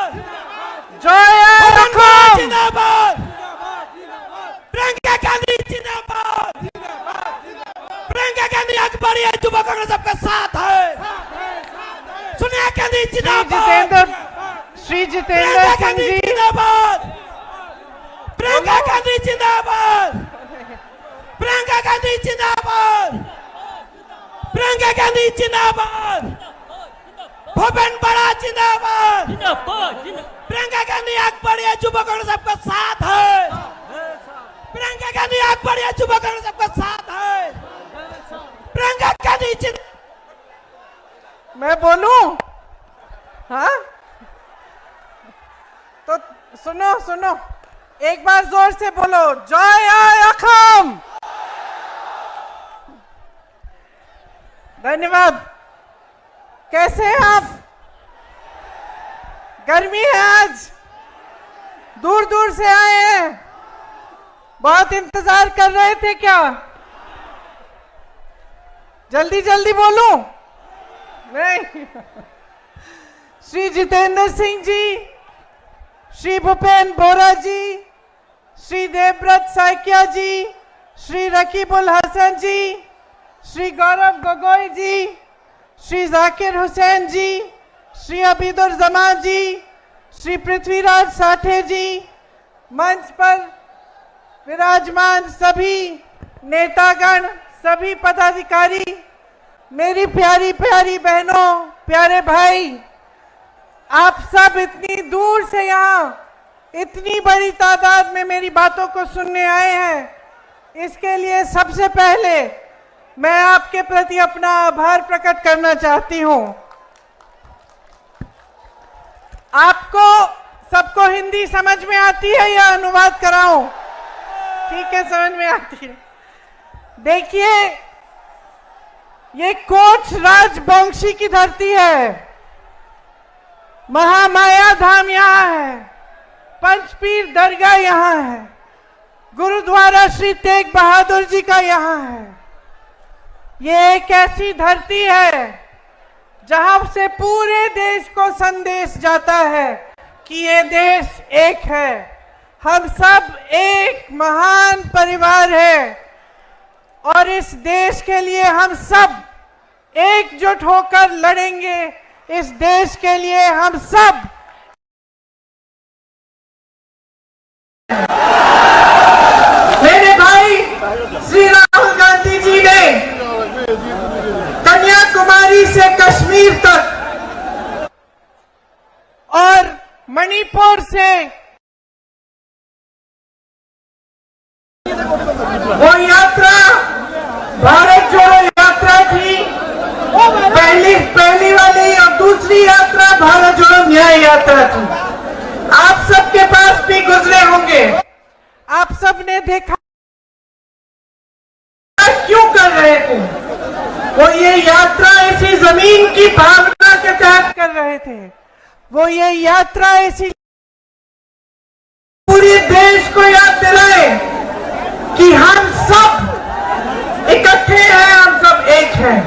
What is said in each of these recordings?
जय लखन जिंदाबाद, प्रियंका गांधी जिंदाबाद, प्रियंका गांधी आज बड़ी है, युवा कांग्रेस सबका साथ है। सोनिया गांधी जिंदाबाद, श्री जितेंद्र सिंह जी जिंदाबाद, प्रियंका गांधी जिंदाबाद, प्रियंका गांधी जिंदाबाद, प्रियंका गांधी जिंदाबाद, भूपेन बड़ा जिंदाबाद, प्रियंका गांधी आग बढ़ी है, युवा कांग्रेस सबका साथ है। प्रियंका गांधी आग बढ़ी है, युवा कांग्रेस सबका साथ है। प्रियंका गांधी जिंदाबाद। मैं बोलूं? हाँ, तो सुनो सुनो, एक बार जोर से बोलो, जय लखन। धन्यवाद। कैसे हैं आप? गर्मी है आज, दूर दूर से आए हैं, बहुत इंतजार कर रहे थे क्या? जल्दी जल्दी बोलूं? नहीं। श्री जितेंद्र सिंह जी, श्री भूपेन बोरा जी, श्री देवव्रत साइकिया जी, श्री रकीबुल हसन जी, श्री गौरव गोगोई जी, श्री जाकिर हुसैन जी, श्री अबीदुर जमान जी, श्री पृथ्वीराज साठे जी, मंच पर विराजमान सभी नेतागण, सभी पदाधिकारी, मेरी प्यारी प्यारी बहनों, प्यारे भाई, आप सब इतनी दूर से यहाँ इतनी बड़ी तादाद में मेरी बातों को सुनने आए हैं, इसके लिए सबसे पहले मैं आपके प्रति अपना आभार प्रकट करना चाहती हूँ। आपको सबको हिंदी समझ में आती है या अनुवाद कराऊं? ठीक है, समझ में आती है। देखिए, ये कोच राजवंशी की धरती है, महामाया धाम यहाँ है, पंचपीर दरगाह यहाँ है, गुरुद्वारा श्री तेग बहादुर जी का यहाँ है। ये एक ऐसी धरती है जहां से पूरे देश को संदेश जाता है कि ये देश एक है, हम सब एक महान परिवार है और इस देश के लिए हम सब एकजुट होकर लड़ेंगे। इस देश के लिए हम सब मेरे भाई श्री राहुल गांधी जी ने कन्याकुमारी से कश्मीर तक और मणिपुर से वो यात्रा भारत जोड़ो यात्रा थी, पहली वाली, और दूसरी यात्रा भारत जोड़ो न्याय यात्रा थी। आप सबके पास भी गुजरे होंगे, आप सबने देखा क्यों कर रहे थे। वो ये यात्रा इसी जमीन की भावना के तहत कर रहे थे, वो ये यात्रा इसी पूरे देश को याद दिलाए कि हम सब इकट्ठे हैं, हम सब एक हैं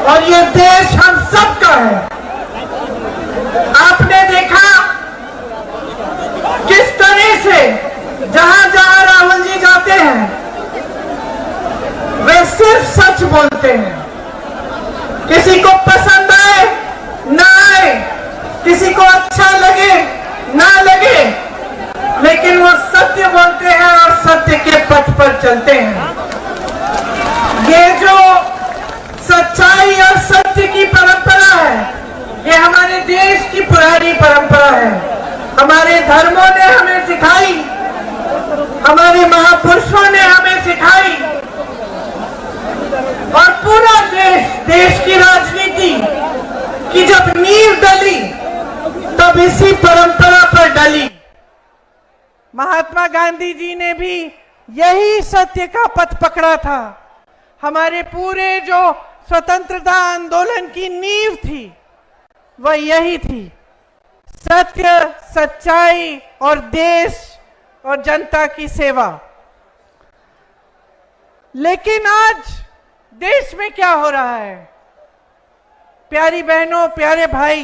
और ये देश हम सब का है। आपने देखा किस तरह से जहां जहां राहुल जी जाते हैं वे सिर्फ सच बोलते हैं, किसी को पसंद आए ना आए, किसी को अच्छा लगे ना लगे, लेकिन वो सत्य बोलते हैं और सत्य के पथ पर चलते हैं। ये जो सच्चाई और सत्य की परंपरा है, ये हमारे देश की पुरानी परंपरा है। हमारे धर्मों ने हमें सिखाई, हमारे महापुरुषों ने हमें सिखाई और पूरा देश की राजनीति की जब नींव डली तब इसी परंपरा पर डली। महात्मा गांधी जी ने भी यही सत्य का पथ पकड़ा था। हमारे पूरे जो स्वतंत्रता आंदोलन की नींव थी वह यही थी, सत्य, सच्चाई और देश और जनता की सेवा। लेकिन आज देश में क्या हो रहा है? प्यारी बहनों, प्यारे भाई,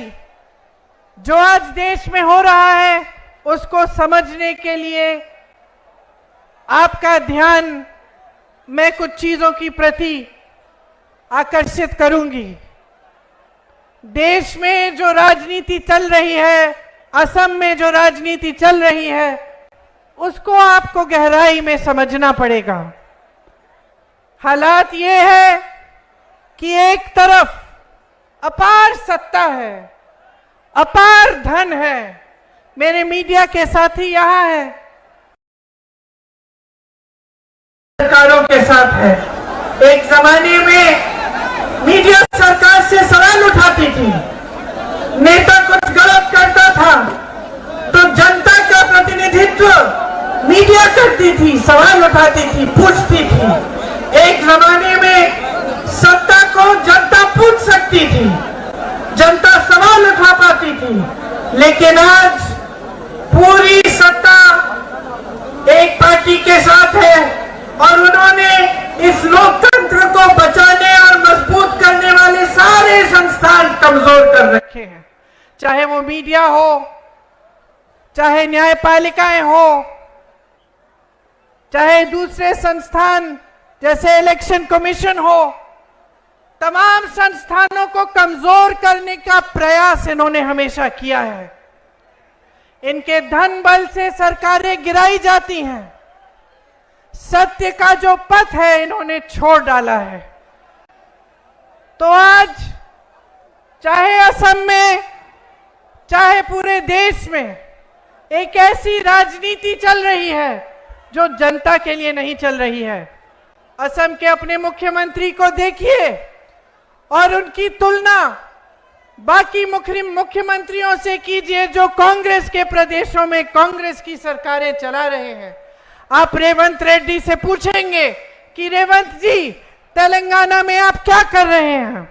जो आज देश में हो रहा है उसको समझने के लिए आपका ध्यान मैं कुछ चीजों की प्रति आकर्षित करूंगी। देश में जो राजनीति चल रही है, असम में जो राजनीति चल रही है, उसको आपको गहराई में समझना पड़ेगा। हालात ये है कि एक तरफ अपार सत्ता है, अपार धन है। मेरे मीडिया के साथी यहां हैं, सरकारों के साथ है। एक जमाने में मीडिया सरकार से सवाल उठाती थी, नेता कुछ गलत करता था तो जनता का प्रतिनिधित्व मीडिया करती थी, सवाल उठाती थी, पूछती थी। एक जमाने में सत्ता को जनता पूछ सकती थी, जनता सवाल उठा पाती थी, लेकिन आज पूरी सत्ता एक पार्टी के साथ है और उन्होंने इस लोकतंत्र को बचाने और मजबूत करने वाले सारे संस्थान कमजोर कर रखे हैं। चाहे वो मीडिया हो, चाहे न्यायपालिकाएं हो, चाहे दूसरे संस्थान जैसे इलेक्शन कमीशन हो, तमाम संस्थानों को कमजोर करने का प्रयास इन्होंने हमेशा किया है। इनके धन बल से सरकारें गिराई जाती हैं। सत्य का जो पथ है इन्होंने छोड़ डाला है। तो आज चाहे असम में, चाहे पूरे देश में एक ऐसी राजनीति चल रही है जो जनता के लिए नहीं चल रही है। असम के अपने मुख्यमंत्री को देखिए और उनकी तुलना बाकी मुख्यमंत्रियों से कीजिए जो कांग्रेस के प्रदेशों में कांग्रेस की सरकारें चला रहे हैं। आप रेवंत रेड्डी से पूछेंगे कि रेवंत जी तेलंगाना में आप क्या कर रहे हैं,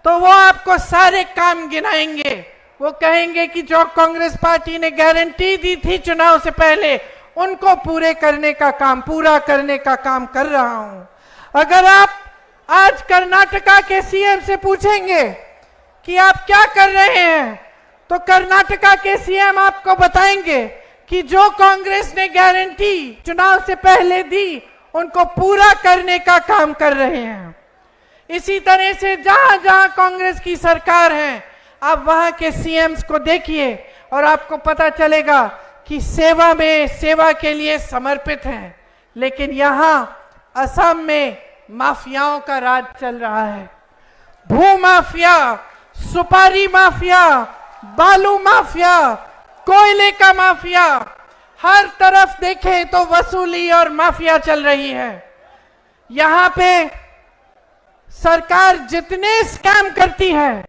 तो वो आपको सारे काम गिनाएंगे। वो कहेंगे कि जो कांग्रेस पार्टी ने गारंटी दी थी चुनाव से पहले, उनको पूरा करने का काम कर रहा हूं। अगर आप आज कर्नाटका के सीएम से पूछेंगे कि आप क्या कर रहे हैं, तो कर्नाटका के सीएम आपको बताएंगे कि जो कांग्रेस ने गारंटी चुनाव से पहले दी उनको पूरा करने का काम कर रहे हैं। इसी तरह से जहां जहां कांग्रेस की सरकार है, आप वहां के सीएम्स को देखिए और आपको पता चलेगा कि सेवा के लिए समर्पित हैं। लेकिन यहां असम में माफियाओं का राज चल रहा है। भू माफिया, सुपारी माफिया, बालू माफिया, कोयले का माफिया, हर तरफ देखें तो वसूली और माफिया चल रही है। यहां पे सरकार जितने स्कैम करती है,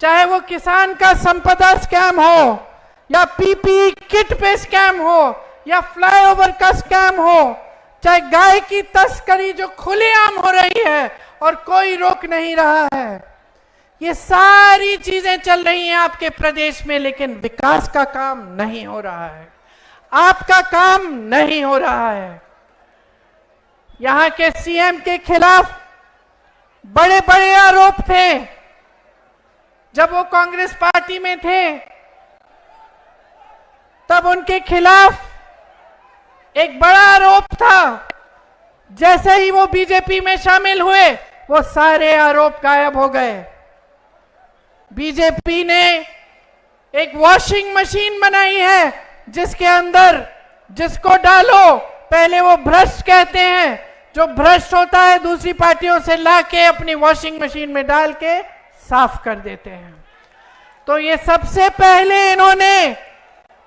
चाहे वो किसान का संपदा स्कैम हो, या पीपीई किट पे स्कैम हो, या फ्लाईओवर का स्कैम हो, चाहे गाय की तस्करी जो खुलेआम हो रही है और कोई रोक नहीं रहा है, ये सारी चीजें चल रही हैं आपके प्रदेश में, लेकिन विकास का काम नहीं हो रहा है, आपका काम नहीं हो रहा है। यहां के सीएम के खिलाफ बड़े बड़े आरोप थे जब वो कांग्रेस पार्टी में थे, तब उनके खिलाफ एक बड़ा आरोप था। जैसे ही वो बीजेपी में शामिल हुए, वो सारे आरोप गायब हो गए। बीजेपी ने एक वॉशिंग मशीन बनाई है जिसके अंदर जिसको डालो पहले वो भ्रष्ट कहते हैं, जो भ्रष्ट होता है दूसरी पार्टियों से लाके अपनी वॉशिंग मशीन में डाल के साफ कर देते हैं। तो ये सबसे पहले इन्होंने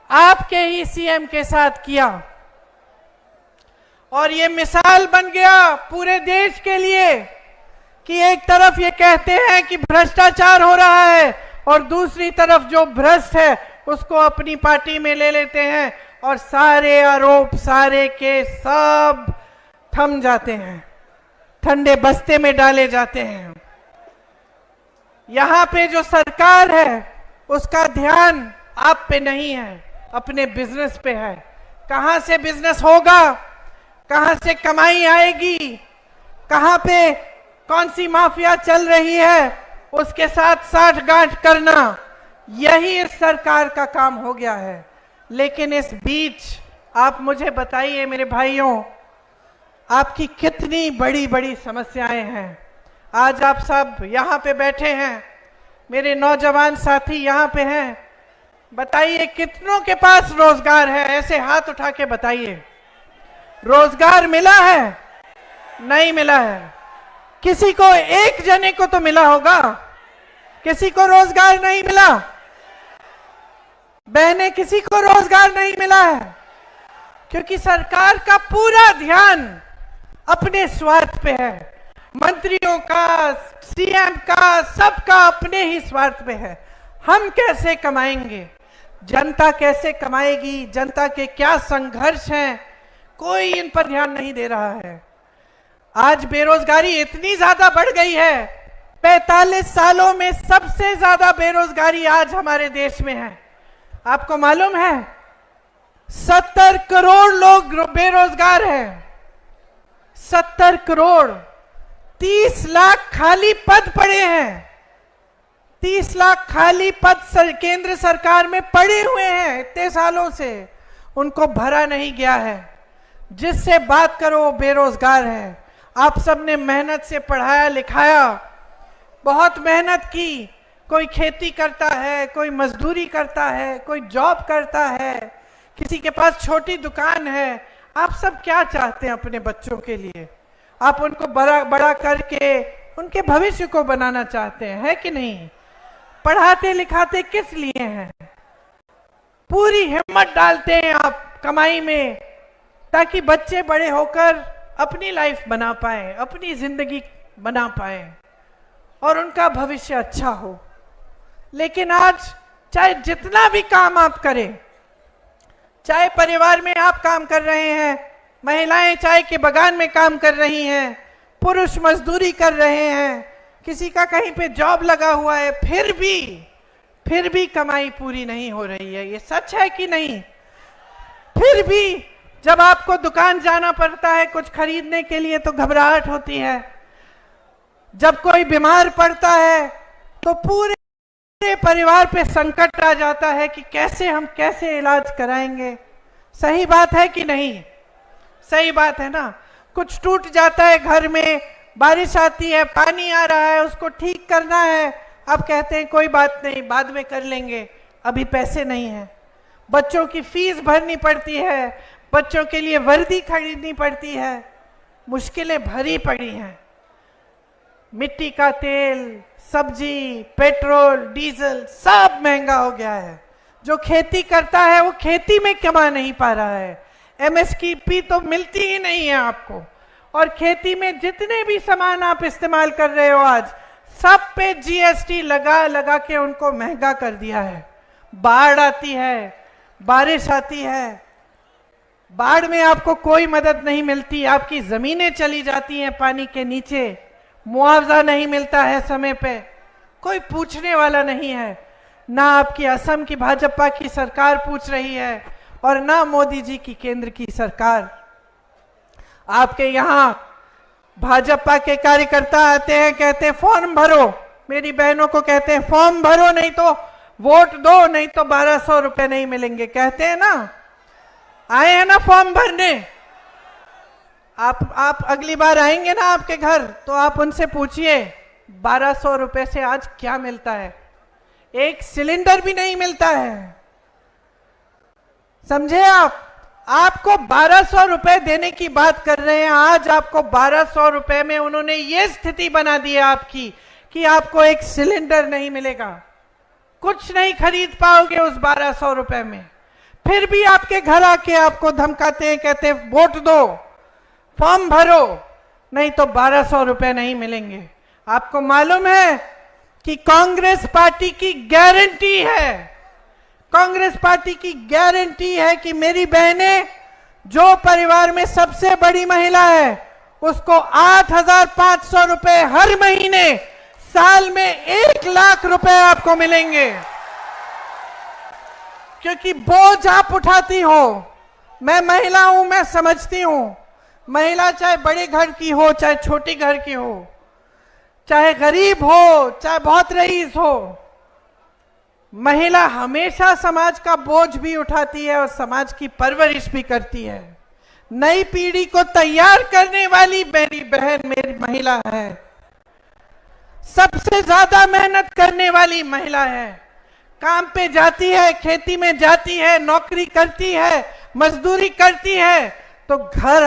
आपके ही सीएम के साथ किया और ये मिसाल बन गया पूरे देश के लिए कि एक तरफ ये कहते हैं कि भ्रष्टाचार हो रहा है और दूसरी तरफ जो भ्रष्ट है उसको अपनी पार्टी में ले लेते हैं और सारे आरोप सारे के सब थम जाते हैं, ठंडे बस्ते में डाले जाते हैं। यहां पे जो सरकार है उसका ध्यान आप पे नहीं है, अपने बिजनेस पे है। कहां से बिजनेस होगा, कहां से कमाई आएगी, कहां पे कौन सी माफिया चल रही है, उसके साथ साठगांठ करना, यही इस सरकार का काम हो गया है। लेकिन इस बीच आप मुझे बताइए मेरे भाइयों, आपकी कितनी बड़ी बड़ी समस्याएं हैं। आज आप सब यहाँ पे बैठे हैं, मेरे नौजवान साथी यहाँ पे हैं, बताइए कितनों के पास रोजगार है? ऐसे हाथ उठा के बताइए। रोजगार मिला है? नहीं मिला है। किसी को, एक जने को तो मिला होगा, किसी को रोजगार नहीं मिला? बहने, किसी को रोजगार नहीं मिला है, क्योंकि सरकार का पूरा ध्यान अपने स्वार्थ पे है। मंत्रियों का, सीएम का, सबका अपने ही स्वार्थ पे है। हम कैसे कमाएंगे, जनता कैसे कमाएगी, जनता के क्या संघर्ष हैं, कोई इन पर ध्यान नहीं दे रहा है। आज बेरोजगारी इतनी ज्यादा बढ़ गई है, 45 सालों में सबसे ज्यादा बेरोजगारी आज हमारे देश में है। आपको मालूम है 70 करोड़ लोग बेरोजगार हैं। 70 करोड़, 30 लाख खाली पद पड़े हैं। 30 लाख खाली पद केंद्र सरकार में पड़े हुए हैं, इतने सालों से उनको भरा नहीं गया है। जिससे बात करो वो बेरोजगार है। आप सबने मेहनत से पढ़ाया लिखाया, बहुत मेहनत की, कोई खेती करता है, कोई मजदूरी करता है, कोई जॉब करता है, किसी के पास छोटी दुकान है। आप सब क्या चाहते हैं अपने बच्चों के लिए? आप उनको बड़ा करके उनके भविष्य को बनाना चाहते हैं, है कि नहीं? पढ़ाते लिखाते किस लिए हैं? पूरी हिम्मत डालते हैं आप कमाई में, ताकि बच्चे बड़े होकर अपनी लाइफ बना पाए, अपनी जिंदगी बना पाए और उनका भविष्य अच्छा हो। लेकिन आज चाहे जितना भी काम आप करें, चाहे परिवार में आप काम कर रहे हैं, महिलाएं चाय के बगान में काम कर रही हैं, पुरुष मजदूरी कर रहे हैं, किसी का कहीं पे जॉब लगा हुआ है, फिर भी कमाई पूरी नहीं हो रही है। ये सच है कि नहीं? फिर भी जब आपको दुकान जाना पड़ता है कुछ खरीदने के लिए तो घबराहट होती है। जब कोई बीमार पड़ता है तो पूरे परिवार पे संकट आ जाता है कि कैसे इलाज कराएंगे। सही बात है कि नहीं? सही बात है ना? कुछ टूट जाता है घर में, बारिश आती है, पानी आ रहा है, उसको ठीक करना है, अब कहते हैं कोई बात नहीं, बाद में कर लेंगे, अभी पैसे नहीं है। बच्चों की फीस भरनी पड़ती है, बच्चों के लिए वर्दी खरीदनी पड़ती है, मुश्किलें भरी पड़ी हैं। मिट्टी का तेल, सब्जी, पेट्रोल, डीजल सब महंगा हो गया है। जो खेती करता है वो खेती में कमा नहीं पा रहा है। एमएसपी तो मिलती ही नहीं है आपको। और खेती में जितने भी सामान आप इस्तेमाल कर रहे हो आज, सब पे जीएसटी लगा के उनको महंगा कर दिया है। बाढ़ आती है, बारिश आती है, बाढ़ में आपको कोई मदद नहीं मिलती, आपकी जमीनें चली जाती हैं पानी के नीचे, मुआवजा नहीं मिलता है समय पे, कोई पूछने वाला नहीं है। ना आपकी असम की भाजपा की सरकार पूछ रही है और ना मोदी जी की केंद्र की सरकार। आपके यहाँ भाजपा के कार्यकर्ता आते हैं, कहते हैं फॉर्म भरो, मेरी बहनों को कहते हैं फॉर्म भरो, नहीं तो वोट दो, नहीं तो 1200 रुपए नहीं मिलेंगे, कहते हैं ना। आए हैं ना फॉर्म भरने? आप अगली बार आएंगे ना आपके घर तो आप उनसे पूछिए 1200 रुपए से आज क्या मिलता है? एक सिलेंडर भी नहीं मिलता है, समझे आप? आपको 1200 रुपए देने की बात कर रहे हैं। आज आपको 1200 रुपए में उन्होंने ये स्थिति बना दी है आपकी कि आपको एक सिलेंडर नहीं मिलेगा, कुछ नहीं खरीद पाओगे उस 1200 रुपए में। फिर भी आपके घर आके आपको धमकाते हैं, कहते हैं वोट दो, फॉर्म भरो, नहीं तो 1200 रुपए नहीं मिलेंगे। आपको मालूम है कि कांग्रेस पार्टी की गारंटी है, कांग्रेस पार्टी की गारंटी है कि मेरी बहनें, जो परिवार में सबसे बड़ी महिला है, उसको 8,500 रुपए हर महीने, साल में 1 लाख रुपए आपको मिलेंगे। क्योंकि बोझ आप उठाती हो। मैं महिला हूं, मैं समझती हूं। महिला चाहे बड़े घर की हो, चाहे छोटी घर की हो, चाहे गरीब हो, चाहे बहुत रईस हो, महिला हमेशा समाज का बोझ भी उठाती है और समाज की परवरिश भी करती है। नई पीढ़ी को तैयार करने वाली मेरी बहन मेरी महिला है। सबसे ज्यादा मेहनत करने वाली महिला है। काम पे जाती है, खेती में जाती है, नौकरी करती है, मजदूरी करती है, तो घर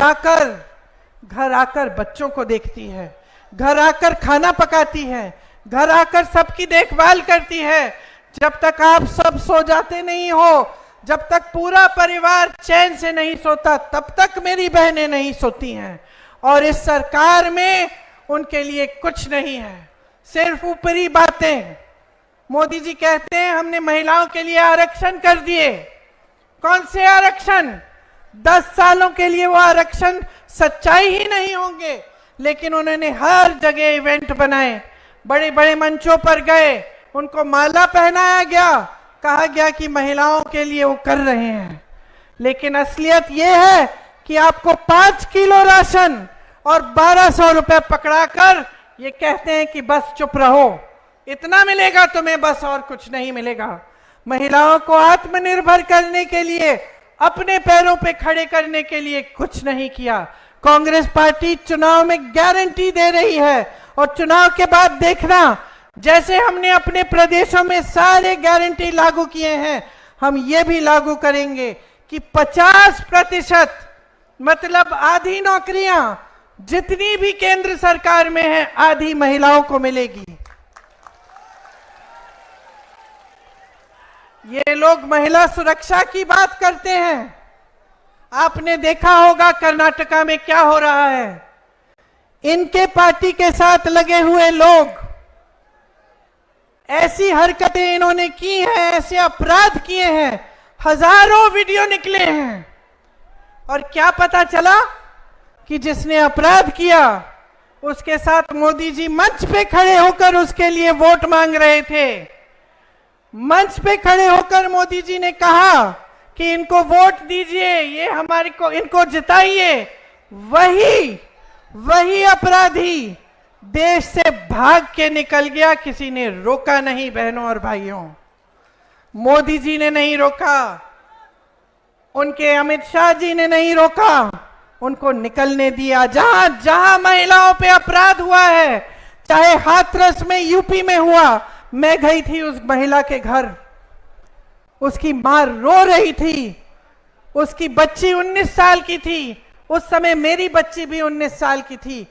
आकर बच्चों को देखती है, घर आकर खाना पकाती है, घर आकर सबकी देखभाल करती है। जब तक आप सब सो जाते नहीं हो, जब तक पूरा परिवार चैन से नहीं सोता, तब तक मेरी बहनें नहीं सोती हैं। और इस सरकार में उनके लिए कुछ नहीं है, सिर्फ ऊपरी बातें। मोदी जी कहते हैं हमने महिलाओं के लिए आरक्षण कर दिए। कौन से आरक्षण? 10 सालों के लिए वो आरक्षण सच्चाई ही नहीं होंगे, लेकिन उन्होंने हर जगह इवेंट बनाए, बड़े बड़े मंचों पर गए, उनको माला पहनाया गया, कहा गया कि महिलाओं के लिए वो कर रहे हैं। लेकिन असलियत ये है कि आपको 5 किलो राशन और 1200 रुपए पकड़ाकर ये कहते हैं कि बस चुप रहो, इतना मिलेगा तुम्हें, बस और कुछ नहीं मिलेगा। महिलाओं को आत्मनिर्भर करने के लिए, अपने पैरों पे खड़े करने के लिए कुछ नहीं किया। कांग्रेस पार्टी चुनाव में गारंटी दे रही है और चुनाव के बाद देखना, जैसे हमने अपने प्रदेशों में सारे गारंटी लागू किए हैं, हम ये भी लागू करेंगे कि 50% मतलब आधी नौकरियां जितनी भी केंद्र सरकार में है, आधी महिलाओं को मिलेगी। ये लोग महिला सुरक्षा की बात करते हैं। आपने देखा होगा कर्नाटका में क्या हो रहा है। इनके पार्टी के साथ लगे हुए लोग, ऐसी हरकतें इन्होंने की हैं, ऐसे अपराध किए हैं, हजारों वीडियो निकले हैं। और क्या पता चला कि जिसने अपराध किया उसके साथ मोदी जी मंच पे खड़े होकर उसके लिए वोट मांग रहे थे। मंच पे खड़े होकर मोदी जी ने कहा कि इनको वोट दीजिए, ये हमारे को इनको जिताइए। वही अपराधी देश से भाग के निकल गया, किसी ने रोका नहीं। बहनों और भाइयों, मोदी जी ने नहीं रोका, उनके अमित शाह जी ने नहीं रोका, उनको निकलने दिया। जहां जहां महिलाओं पे अपराध हुआ है, चाहे हाथरस में यूपी में हुआ, मैं गई थी उस महिला के घर, उसकी मां रो रही थी, उसकी बच्ची 19 साल की थी, उस समय मेरी बच्ची भी 19 साल की थी।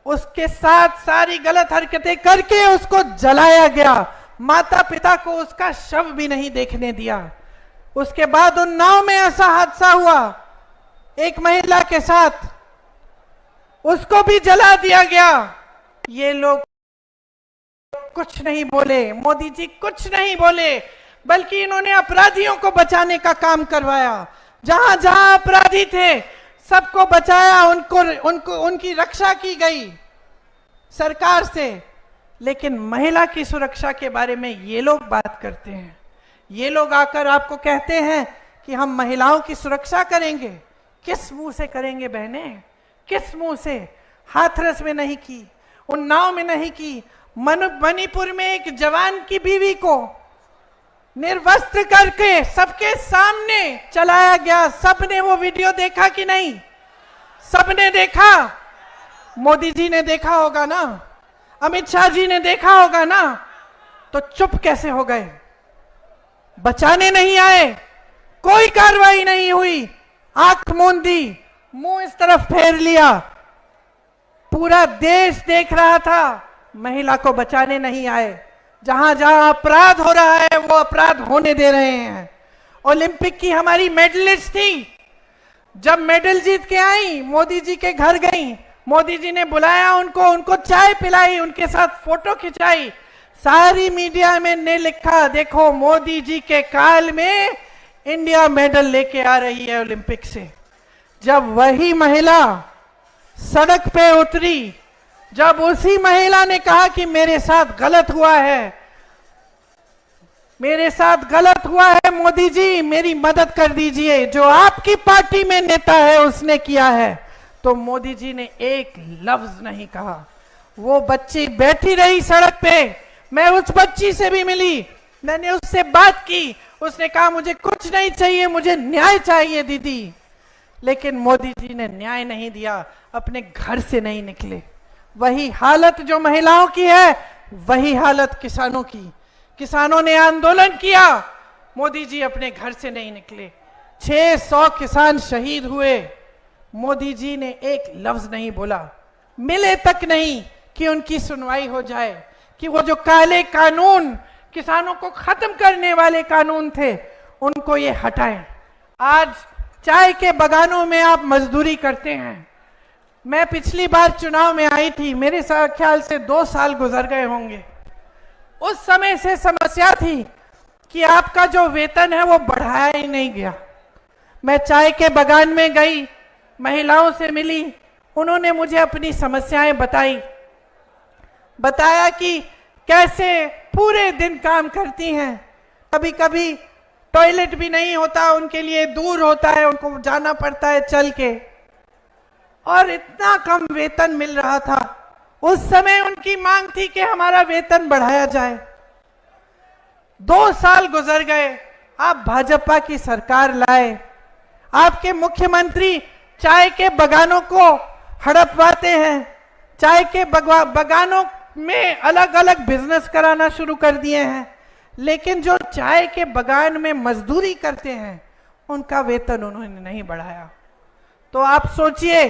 उसके साथ सारी गलत हरकतें करके उसको जलाया गया, माता पिता को उसका शव भी नहीं देखने दिया। उसके बाद उन नाव में ऐसा हादसा हुआ एक महिला के साथ, उसको भी जला दिया गया। ये लोग कुछ नहीं बोले, मोदी जी कुछ नहीं बोले, बल्कि इन्होंने अपराधियों को बचाने का काम करवाया। जहां जहां अपराधी थे सबको बचाया, उनकी रक्षा की गई सरकार से। लेकिन महिला की सुरक्षा के बारे में ये लोग बात करते हैं। ये लोग आकर आपको कहते हैं कि हम महिलाओं की सुरक्षा करेंगे। किस मुंह से करेंगे बहनें, किस मुंह से? हाथरस में नहीं की, उन्नाव में नहीं की, मणिपुर में एक जवान की बीवी को निर्वस्त्र करके सबके सामने चलाया गया। सबने वो वीडियो देखा कि नहीं? सबने देखा। मोदी जी ने देखा होगा ना, अमित शाह जी ने देखा होगा ना, तो चुप कैसे हो गए? बचाने नहीं आए, कोई कार्रवाई नहीं हुई, आंख मूंदी, मुंह इस तरफ फेर लिया। पूरा देश देख रहा था, महिला को बचाने नहीं आए। जहां जहां अपराध हो रहा है वो अपराध होने दे रहे हैं। ओलंपिक की हमारी मेडलिस्ट थी, जब मेडल जीत के आई मोदी जी के घर गई, मोदी जी ने बुलाया उनको चाय पिलाई, उनके साथ फोटो खिंचाई। सारी मीडिया में ने लिखा, देखो मोदी जी के काल में इंडिया मेडल लेके आ रही है ओलंपिक से। जब वही महिला सड़क पे उतरी, जब उसी महिला ने कहा कि मेरे साथ गलत हुआ है, मेरे साथ गलत हुआ है, मोदी जी मेरी मदद कर दीजिए, जो आपकी पार्टी में नेता है उसने किया है, तो मोदी जी ने एक लफ्ज नहीं कहा। वो बच्ची बैठी रही सड़क पे, मैं उस बच्ची से भी मिली, मैंने उससे बात की, उसने कहा मुझे कुछ नहीं चाहिए, मुझे न्याय चाहिए दीदी। लेकिन मोदी जी ने न्याय नहीं दिया, अपने घर से नहीं निकले। वही हालत जो महिलाओं की है, वही हालत किसानों की। किसानों ने आंदोलन किया, मोदी जी अपने घर से नहीं निकले। 600 किसान शहीद हुए, मोदी जी ने एक लफ्ज नहीं बोला, मिले तक नहीं कि उनकी सुनवाई हो जाए, कि वो जो काले कानून, किसानों को खत्म करने वाले कानून थे, उनको ये हटाएं। आज चाय के बागानों में आप मजदूरी करते हैं। मैं पिछली बार चुनाव में आई थी, मेरे ख्याल से 2 साल गुजर गए होंगे। उस समय से समस्या थी कि आपका जो वेतन है वो बढ़ाया ही नहीं गया। मैं चाय के बागान में गई, महिलाओं से मिली, उन्होंने मुझे अपनी समस्याएं बताया कि कैसे पूरे दिन काम करती हैं, कभी कभी टॉयलेट भी नहीं होता उनके लिए, दूर होता है, उनको जाना पड़ता है चल के, और इतना कम वेतन मिल रहा था। उस समय उनकी मांग थी कि हमारा वेतन बढ़ाया जाए। 2 साल गुजर गए, आप भाजपा की सरकार लाए, आपके मुख्यमंत्री चाय के बागानों को हड़पवाते हैं, चाय के बागानों में अलग अलग बिजनेस कराना शुरू कर दिए हैं, लेकिन जो चाय के बागान में मजदूरी करते हैं उनका वेतन उन्होंने नहीं बढ़ाया। तो आप सोचिए,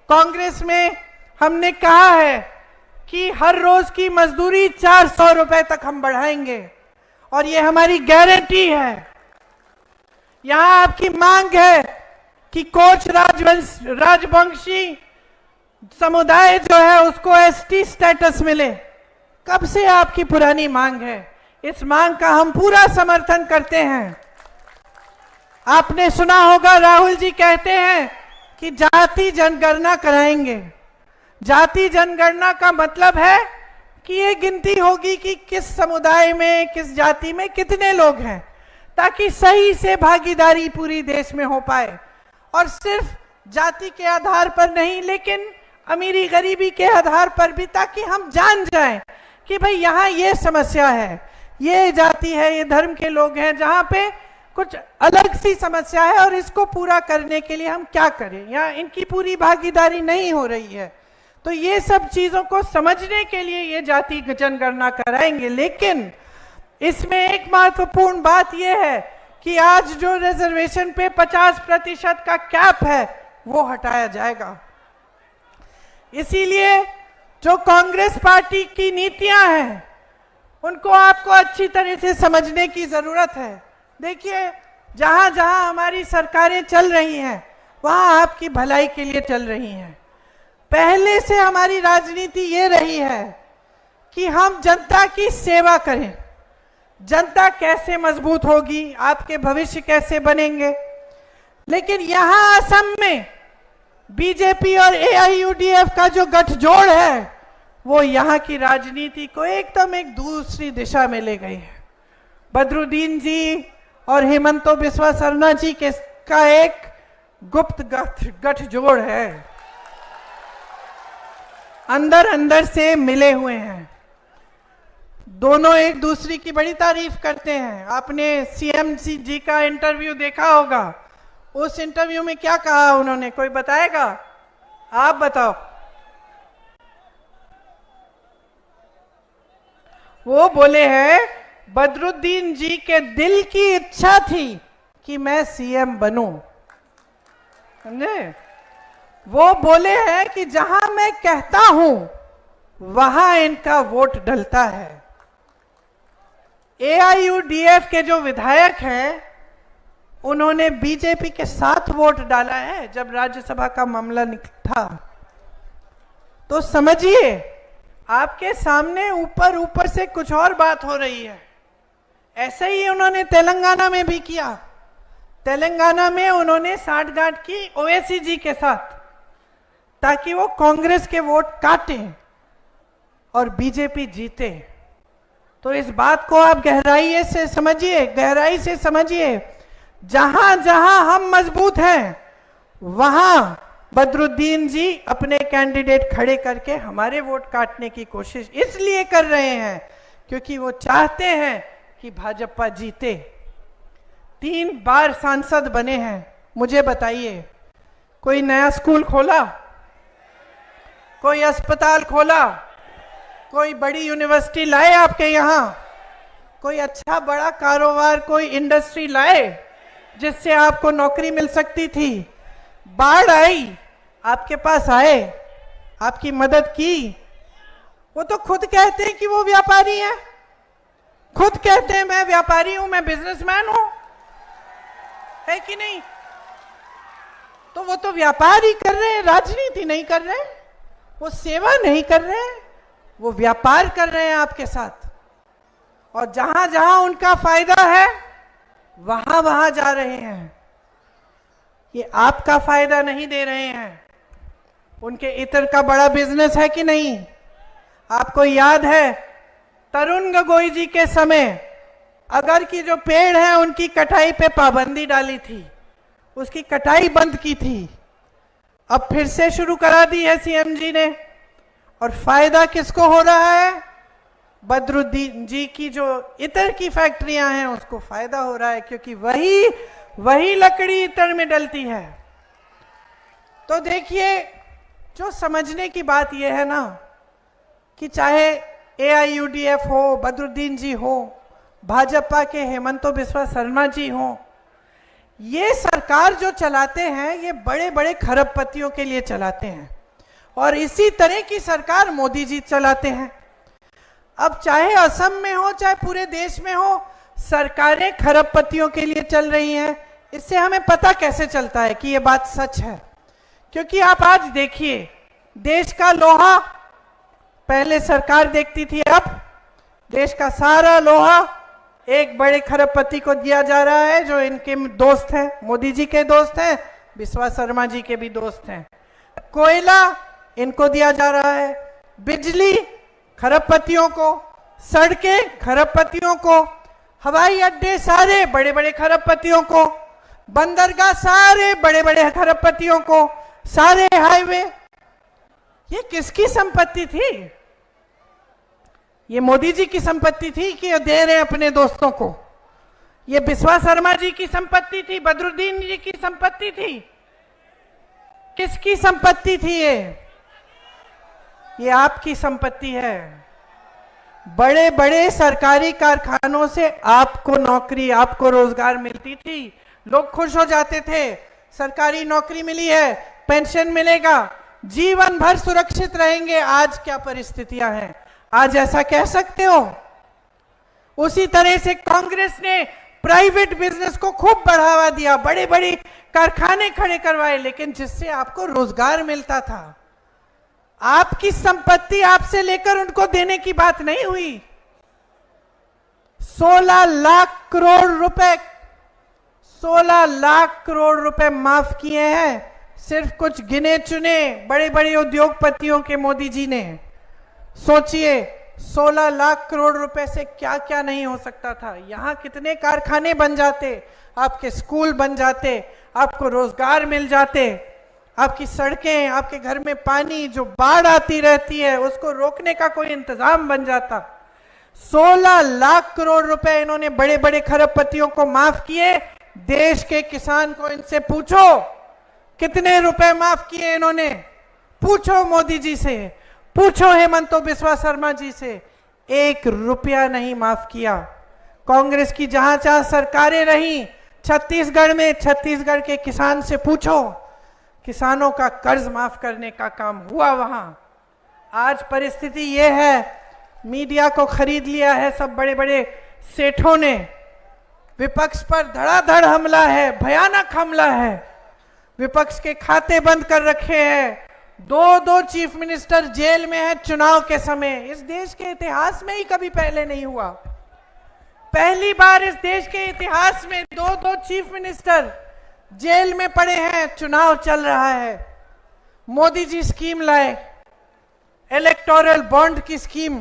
कांग्रेस में हमने कहा है कि हर रोज की मजदूरी 400 रुपए तक हम बढ़ाएंगे, और ये हमारी गारंटी है। यहां आपकी मांग है कि कोच राजवंशी समुदाय जो है उसको एसटी स्टेटस मिले। कब से आपकी पुरानी मांग है, इस मांग का हम पूरा समर्थन करते हैं। आपने सुना होगा, राहुल जी कहते हैं कि जाति जनगणना कराएंगे। जाति जनगणना का मतलब है कि ये गिनती होगी कि किस समुदाय में, किस जाति में कितने लोग हैं, ताकि सही से भागीदारी पूरी देश में हो पाए, और सिर्फ जाति के आधार पर नहीं, लेकिन अमीरी गरीबी के आधार पर भी, ताकि हम जान जाएं कि भाई यहाँ ये समस्या है, ये जाति है, ये धर्म के लोग हैं, जहाँ पे कुछ अलग सी समस्या है, और इसको पूरा करने के लिए हम क्या करें, यहाँ इनकी पूरी भागीदारी नहीं हो रही है। तो ये सब चीजों को समझने के लिए ये जाति जनगणना कराएंगे। लेकिन इसमें एक महत्वपूर्ण बात यह है कि आज जो रिजर्वेशन पे 50% का कैप है वो हटाया जाएगा। इसीलिए जो कांग्रेस पार्टी की नीतियां हैं उनको आपको अच्छी तरह से समझने की जरूरत है। देखिए, जहां जहां हमारी सरकारें चल रही हैं वहां आपकी भलाई के लिए चल रही हैं। पहले से हमारी राजनीति ये रही है कि हम जनता की सेवा करें। जनता कैसे मजबूत होगी, आपके भविष्य कैसे बनेंगे। लेकिन यहां असम में बीजेपी और एआईयूडीएफ का जो गठजोड़ है वो यहाँ की राजनीति को एकदम एक दूसरी दिशा में ले गई है। बदरुद्दीन जी और हेमंतो बिस्वा सरना जी के का एक गुप्त गठजोड़ है, अंदर अंदर से मिले हुए हैं। दोनों एक दूसरे की बड़ी तारीफ करते हैं। आपने सीएम जी का इंटरव्यू देखा होगा, उस इंटरव्यू में क्या कहा उन्होंने, कोई बताएगा? आप बताओ। वो बोले हैं बदरुद्दीन जी के दिल की इच्छा थी कि मैं सीएम बनूं, समझे? वो बोले हैं कि जहां मैं कहता हूं वहां इनका वोट डलता है। एआईयूडीएफ के जो विधायक हैं उन्होंने बीजेपी के साथ वोट डाला है जब राज्यसभा का मामला था। तो समझिए, आपके सामने ऊपर ऊपर से कुछ और बात हो रही है। ऐसे ही उन्होंने तेलंगाना में भी किया। तेलंगाना में उन्होंने साठगांठ की ओवैसी जी के साथ, ताकि वो कांग्रेस के वोट काटें और बीजेपी जीते। तो इस बात को आप गहराई से समझिए। जहां जहां हम मजबूत हैं वहां बदरुद्दीन जी अपने कैंडिडेट खड़े करके हमारे वोट काटने की कोशिश इसलिए कर रहे हैं क्योंकि वो चाहते हैं कि भाजपा जीते, 3 बार सांसद बने हैं। मुझे बताइए, कोई नया स्कूल खोला, कोई अस्पताल खोला, कोई बड़ी यूनिवर्सिटी लाए आपके यहाँ, कोई अच्छा बड़ा कारोबार, कोई इंडस्ट्री लाए जिससे आपको नौकरी मिल सकती थी? बाढ़ आई, आपके पास आए, आपकी मदद की? वो तो खुद कहते हैं कि वो व्यापारी हैं, खुद कहते हैं मैं व्यापारी हूं, मैं बिजनेसमैन हूं, है कि नहीं? तो वो तो व्यापार ही कर रहे हैं, राजनीति नहीं कर रहे हैं, वो सेवा नहीं कर रहे हैं, वो व्यापार कर रहे हैं आपके साथ। और जहां जहां उनका फायदा है वहां वहां जा रहे हैं। ये आपका फायदा नहीं दे रहे हैं, उनके इतर का बड़ा बिजनेस है कि नहीं? आपको याद है तरुण गोगोई जी के समय अगर की जो पेड़ है उनकी कटाई पे पाबंदी डाली थी, उसकी कटाई बंद की थी, अब फिर से शुरू करा दी है सीएम जी ने। और फायदा किसको हो रहा है? बदरुद्दीन जी की जो इतर की फैक्ट्रियां हैं उसको फायदा हो रहा है, क्योंकि वही लकड़ी इतर में डलती है। तो देखिए, जो समझने की बात यह है ना कि चाहे AIUDF हो, बदरुद्दीन जी हो, भाजपा के हेमंत बिस्वा शर्मा जी हो, ये सरकार जो चलाते हैं ये बड़े बड़े खरबपतियों के लिए चलाते हैं, और इसी तरह की सरकार मोदी जी चलाते हैं। अब चाहे असम में हो चाहे पूरे देश में हो, सरकारें खरबपतियों के लिए चल रही हैं। इससे हमें पता कैसे चलता है कि ये बात सच है? क्योंकि आप आज देखिए, देश का लोहा पहले सरकार देखती थी, अब देश का सारा लोहा एक बड़े खरबपति को दिया जा रहा है, जो इनके दोस्त हैं, मोदी जी के दोस्त हैं, बिस्वा शर्मा जी के भी दोस्त हैं। कोयला इनको दिया जा रहा है, बिजली खरबपतियों को, सड़कें खरबपतियों को, हवाई अड्डे सारे बड़े बड़े खरबपतियों को, बंदरगाह सारे बड़े बड़े खरबपतियों को, सारे हाईवे। ये किसकी संपत्ति थी? ये मोदी जी की संपत्ति थी कि ये दे रहे हैं अपने दोस्तों को? ये बिस्वा शर्मा जी की संपत्ति थी, बदरुद्दीन जी की संपत्ति थी? किसकी संपत्ति थी ये आपकी संपत्ति है। बड़े बड़े सरकारी कारखानों से आपको नौकरी, आपको रोजगार मिलती थी, लोग खुश हो जाते थे, सरकारी नौकरी मिली है, पेंशन मिलेगा, जीवन भर सुरक्षित रहेंगे। आज क्या परिस्थितियां हैं? आज ऐसा कह सकते हो? उसी तरह से कांग्रेस ने प्राइवेट बिजनेस को खूब बढ़ावा दिया, बड़े बड़े कारखाने खड़े करवाए, लेकिन जिससे आपको रोजगार मिलता था। आपकी संपत्ति आपसे लेकर उनको देने की बात नहीं हुई। 16 लाख करोड़ रुपए, 16 लाख करोड़ रुपए माफ किए हैं सिर्फ कुछ गिने चुने बड़े बड़े उद्योगपतियों के मोदी जी ने। सोचिए, 16 लाख करोड़ रुपए से क्या क्या नहीं हो सकता था। यहां कितने कारखाने बन जाते, आपके स्कूल बन जाते, आपको रोजगार मिल जाते, आपकी सड़कें, आपके घर में पानी, जो बाढ़ आती रहती है उसको रोकने का कोई इंतजाम बन जाता। 16 लाख करोड़ रुपए इन्होंने बड़े बड़े खरबपतियों को माफ किए। देश के किसान को इनसे पूछो कितने रुपए माफ किए इन्होंने, पूछो मोदी जी से, पूछो हेमंत बिस्वा शर्मा जी से, 1 रुपया नहीं माफ किया। कांग्रेस की जहां जहां सरकारें रही, छत्तीसगढ़ में छत्तीसगढ़ के किसान से पूछो, किसानों का कर्ज माफ करने का काम हुआ वहां। आज परिस्थिति यह है, मीडिया को खरीद लिया है सब बड़े बड़े सेठों ने, विपक्ष पर धड़ाधड़ हमला है, भयानक हमला है, विपक्ष के खाते बंद कर रखे हैं, 2 चीफ मिनिस्टर जेल में है चुनाव के समय। इस देश के इतिहास में ही कभी पहले नहीं हुआ, पहली बार इस देश के इतिहास में 2 चीफ मिनिस्टर जेल में पड़े हैं, चुनाव चल रहा है। मोदी जी स्कीम लाए, इलेक्टोरल बॉन्ड की स्कीम,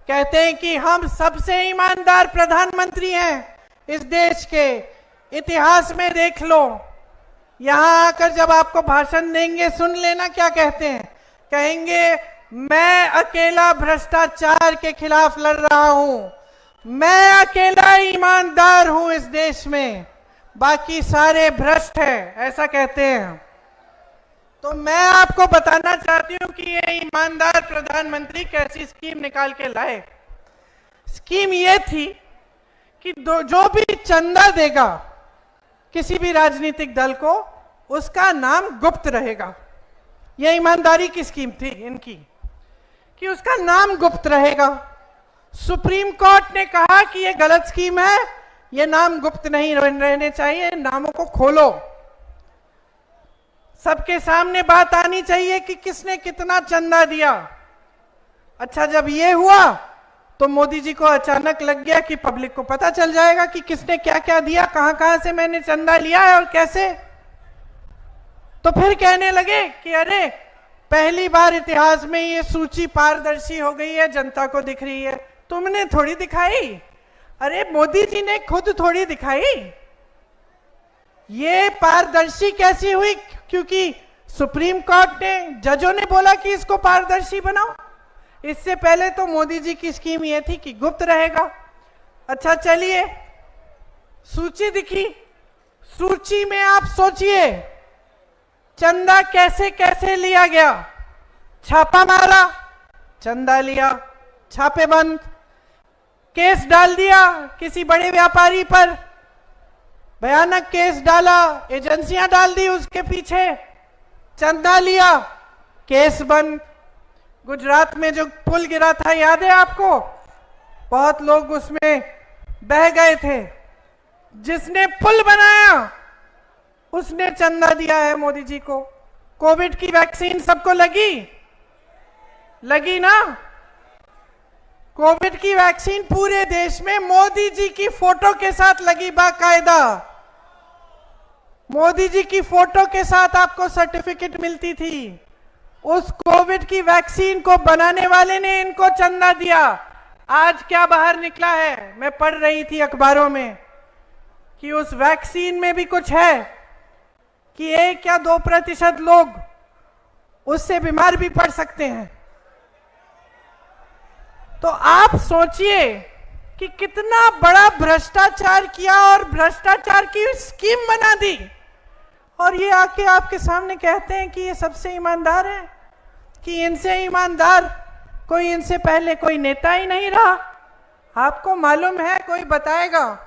कहते हैं कि हम सबसे ईमानदार प्रधानमंत्री हैं इस देश के इतिहास में। देख लो, यहां आकर जब आपको भाषण देंगे सुन लेना क्या कहते हैं, कहेंगे मैं अकेला भ्रष्टाचार के खिलाफ लड़ रहा हूं, मैं अकेला ईमानदार हूं इस देश में, बाकी सारे भ्रष्ट हैं, ऐसा कहते हैं। तो मैं आपको बताना चाहती हूं कि ये ईमानदार प्रधानमंत्री कैसी स्कीम निकाल के लाए। स्कीम ये थी कि जो भी चंदा देगा किसी भी राजनीतिक दल को, उसका नाम गुप्त रहेगा। यह ईमानदारी की स्कीम थी इनकी कि उसका नाम गुप्त रहेगा। सुप्रीम कोर्ट ने कहा कि यह गलत स्कीम है, यह नाम गुप्त नहीं रहने चाहिए, नामों को खोलो, सबके सामने बात आनी चाहिए कि किसने कितना चंदा दिया। अच्छा, जब ये हुआ तो मोदी जी को अचानक लग गया कि पब्लिक को पता चल जाएगा कि किसने क्या क्या दिया, कहां कहां से मैंने चंदा लिया है और कैसे। तो फिर कहने लगे कि अरे पहली बार इतिहास में ये सूची पारदर्शी हो गई है, जनता को दिख रही है। तुमने थोड़ी दिखाई, अरे मोदी जी ने खुद थोड़ी दिखाई। ये पारदर्शी कैसी हुई? क्योंकि सुप्रीम कोर्ट ने, जजों ने बोला कि इसको पारदर्शी बनाओ। इससे पहले तो मोदी जी की स्कीम ये थी कि गुप्त रहेगा। अच्छा चलिए, सूची दिखी, सूची में आप सोचिए चंदा कैसे कैसे लिया गया। छापा मारा, चंदा लिया, छापेबंद, केस डाल दिया किसी बड़े व्यापारी पर, भयानक केस डाला, एजेंसियां डाल दी उसके पीछे, चंदा लिया, केस बंद। गुजरात में जो पुल गिरा था याद है आपको? बहुत लोग उसमें बह गए थे। जिसने पुल बनाया उसने चंदा दिया है मोदी जी को। कोविड की वैक्सीन सबको लगी ना? कोविड की वैक्सीन पूरे देश में मोदी जी की फोटो के साथ लगी, बाकायदा मोदी जी की फोटो के साथ आपको सर्टिफिकेट मिलती थी। उस कोविड की वैक्सीन को बनाने वाले ने इनको चंदा दिया। आज क्या बाहर निकला है, मैं पढ़ रही थी अखबारों में कि उस वैक्सीन में भी कुछ है कि 1 या 2% लोग उससे बीमार भी पड़ सकते हैं। तो आप सोचिए कि कितना बड़ा भ्रष्टाचार किया और भ्रष्टाचार की स्कीम बना दी, और ये आके आपके सामने कहते हैं कि ये सबसे ईमानदार है, कि इनसे ईमानदार कोई, इनसे पहले कोई नेता ही नहीं रहा। आपको मालूम है, कोई बताएगा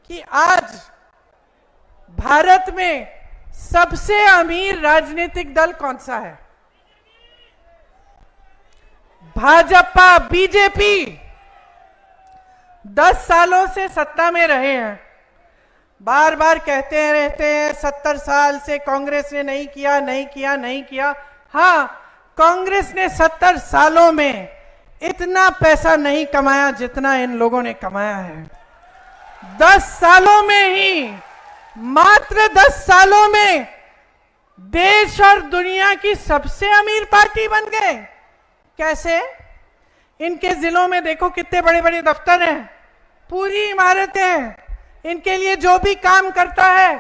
कि आज भारत में सबसे अमीर राजनीतिक दल कौन सा है? भाजपा, बीजेपी 10 सालों से सत्ता में रहे हैं। बार बार कहते रहते हैं 70 साल से कांग्रेस ने नहीं किया। हाँ, कांग्रेस ने 70 सालों में इतना पैसा नहीं कमाया जितना इन लोगों ने कमाया है। 10 सालों में ही, मात्र 10 सालों में देश और दुनिया की सबसे अमीर पार्टी बन गए। कैसे? इनके जिलों में देखो कितने बड़े बड़े दफ्तर हैं, पूरी इमारतें हैं। इनके लिए जो भी काम करता है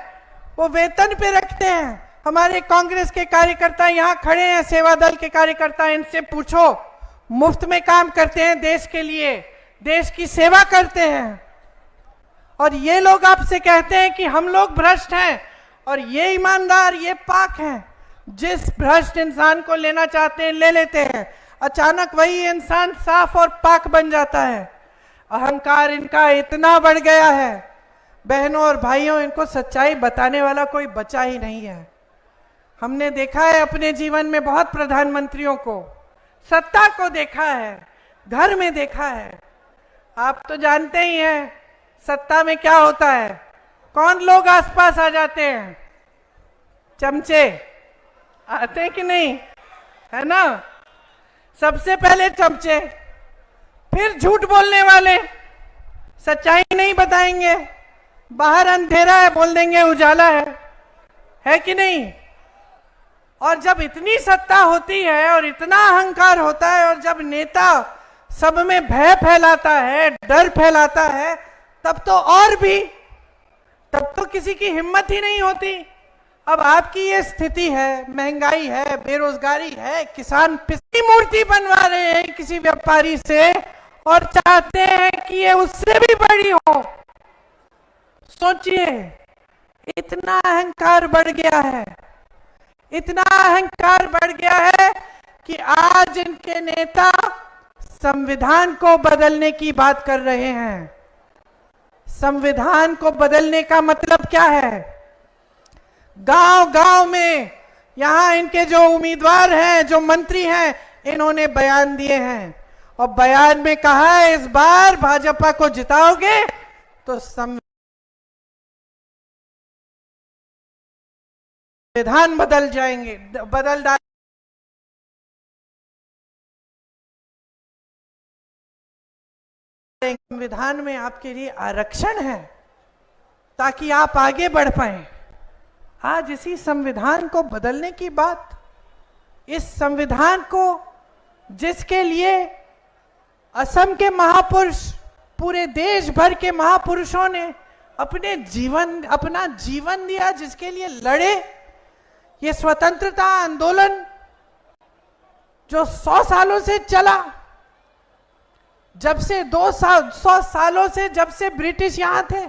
वो वेतन पे रखते हैं। हमारे कांग्रेस के कार्यकर्ता यहाँ खड़े हैं, सेवा दल के कार्यकर्ता, इनसे पूछो, मुफ्त में काम करते हैं देश के लिए, देश की सेवा करते हैं। और ये लोग आपसे कहते हैं कि हम लोग भ्रष्ट हैं और ये ईमानदार, ये पाक हैं। जिस भ्रष्ट इंसान को लेना चाहते हैं ले लेते हैं, अचानक वही इंसान साफ और पाक बन जाता है। अहंकार इनका इतना बढ़ गया है, बहनों और भाइयों, इनको सच्चाई बताने वाला कोई बचा ही नहीं है। हमने देखा है अपने जीवन में बहुत प्रधानमंत्रियों को, सत्ता को देखा है, घर में देखा है। आप तो जानते ही हैं सत्ता में क्या होता है, कौन लोग आसपास आ जाते हैं? चमचे आते हैं कि नहीं, है ना? सबसे पहले चमचे, फिर झूठ बोलने वाले, सच्चाई नहीं बताएंगे, बाहर अंधेरा है बोल देंगे उजाला है कि नहीं? और जब इतनी सत्ता होती है और इतना अहंकार होता है, और जब नेता सब में भय फैलाता है, डर फैलाता है, तब तो और भी, तब तो किसी की हिम्मत ही नहीं होती। अब आपकी ये स्थिति है, महंगाई है, बेरोजगारी है, किसान पिछली मूर्ति बनवा रहे हैं किसी व्यापारी से, और चाहते हैं कि ये उससे भी बड़ी हो। सोचिए, इतना अहंकार बढ़ गया है, इतना अहंकार बढ़ गया है कि आज इनके नेता संविधान को बदलने की बात कर रहे हैं। संविधान को बदलने का मतलब क्या है? गांव-गांव में यहां इनके जो उम्मीदवार हैं, जो मंत्री हैं, इन्होंने बयान दिए हैं और बयान में कहा है इस बार भाजपा को जिताओगे तो संविधान बदल जाएंगे, बदल डाल। संविधान में आपके लिए आरक्षण है ताकि आप आगे बढ़ पाए। आज इसी संविधान को बदलने की बात, इस संविधान को जिसके लिए असम के महापुरुष, पूरे देश भर के महापुरुषों ने अपना जीवन दिया, जिसके लिए लड़े, ये स्वतंत्रता आंदोलन जो 100 सालों से चला, जब से 100 सालों से, जब से ब्रिटिश यहां थे,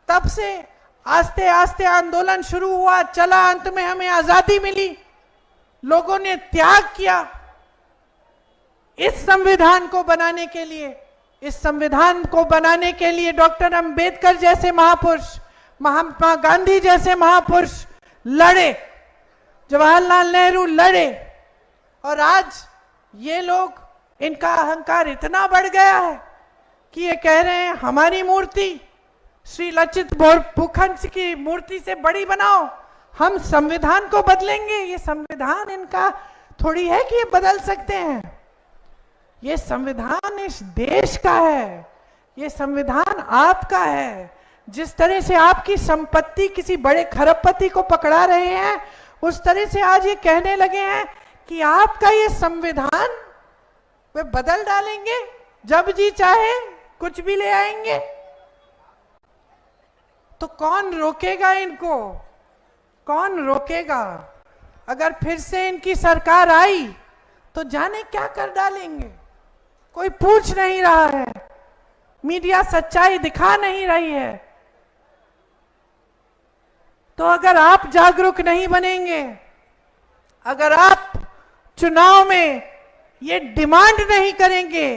तब से आस्ते आस्ते आंदोलन शुरू हुआ, चला, अंत में हमें आजादी मिली, लोगों ने त्याग किया इस संविधान को बनाने के लिए। इस संविधान को बनाने के लिए डॉक्टर अंबेडकर जैसे महापुरुष, महात्मा गांधी जैसे महापुरुष लड़े, जवाहरलाल नेहरू लड़े, और आज ये लोग, इनका अहंकार इतना बढ़ गया है कि ये कह रहे हैं हमारी मूर्ति श्री लचित भूखंड की मूर्ति से बड़ी बनाओ, हम संविधान को बदलेंगे। ये संविधान इनका थोड़ी है कि ये बदल सकते हैं। ये संविधान इस देश का है, ये संविधान आपका है। जिस तरह से आपकी संपत्ति किसी बड़े खरबपति को पकड़ा रहे हैं, उस तरह से आज ये कहने लगे हैं कि आपका ये संविधान वे बदल डालेंगे, जब जी चाहे कुछ भी ले आएंगे। तो कौन रोकेगा इनको? कौन रोकेगा? अगर फिर से इनकी सरकार आई तो जाने क्या कर डालेंगे। कोई पूछ नहीं रहा है, मीडिया सच्चाई दिखा नहीं रही है। तो अगर आप जागरूक नहीं बनेंगे, अगर आप चुनाव में ये डिमांड नहीं करेंगे,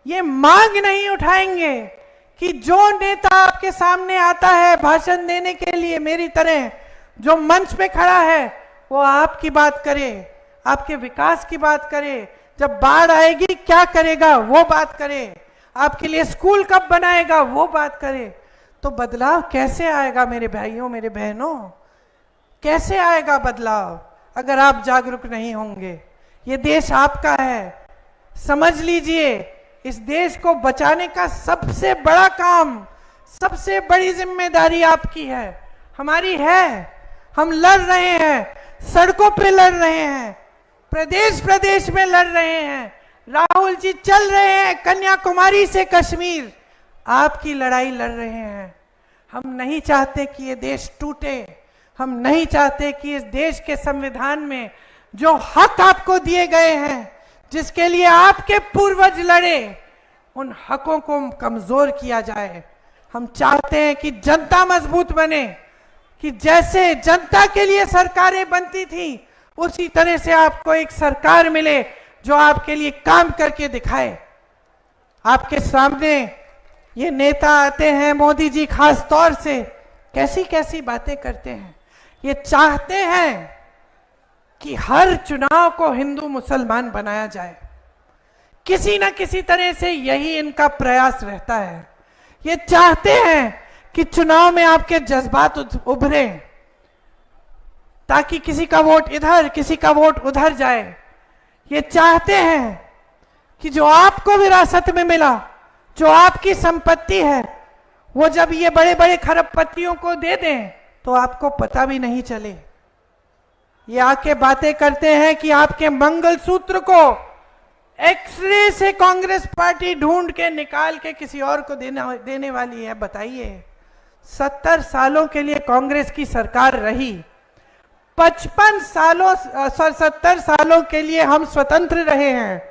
ये मांग नहीं उठाएंगे कि जो नेता आपके सामने आता है भाषण देने के लिए, मेरी तरह जो मंच पे खड़ा है, वो आपकी बात करे, आपके विकास की बात करे, जब बाढ़ आएगी क्या करेगा वो बात करे, आपके लिए स्कूल कब बनाएगा वो बात करे, तो बदलाव कैसे आएगा मेरे भाइयों, मेरे बहनों? कैसे आएगा बदलाव अगर आप जागरूक नहीं होंगे? ये देश आपका है, समझ लीजिए। इस देश को बचाने का सबसे बड़ा काम, सबसे बड़ी जिम्मेदारी आपकी है, हमारी है। हम लड़ रहे हैं, सड़कों पे लड़ रहे हैं, प्रदेश प्रदेश में लड़ रहे हैं। राहुल जी चल रहे हैं कन्याकुमारी से कश्मीर, आपकी लड़ाई लड़ रहे हैं। हम नहीं चाहते कि ये देश टूटे, हम नहीं चाहते कि इस देश के संविधान में जो हक आपको दिए गए हैं, जिसके लिए आपके पूर्वज लड़े, उन हकों को कमजोर किया जाए। हम चाहते हैं कि जनता मजबूत बने, कि जैसे जनता के लिए सरकारें बनती थी, उसी तरह से आपको एक सरकार मिले जो आपके लिए काम करके दिखाए। आपके सामने ये नेता आते हैं, मोदी जी खास तौर से, कैसी कैसी बातें करते हैं। ये चाहते हैं कि हर चुनाव को हिंदू मुसलमान बनाया जाए, किसी न किसी तरह से यही इनका प्रयास रहता है। ये चाहते हैं कि चुनाव में आपके जज्बात उभरे, ताकि किसी का वोट इधर, किसी का वोट उधर जाए। ये चाहते हैं कि जो आपको विरासत में मिला, जो आपकी संपत्ति है, वो जब ये बड़े बड़े खरबपतियों को दे दें तो आपको पता भी नहीं चले। ये आके बातें करते हैं कि आपके मंगलसूत्र को एक्सरे से कांग्रेस पार्टी ढूंढ के निकाल के किसी और को देने वाली है। बताइए, 70 सालों के लिए कांग्रेस की सरकार रही, 70 सालों के लिए हम स्वतंत्र रहे हैं,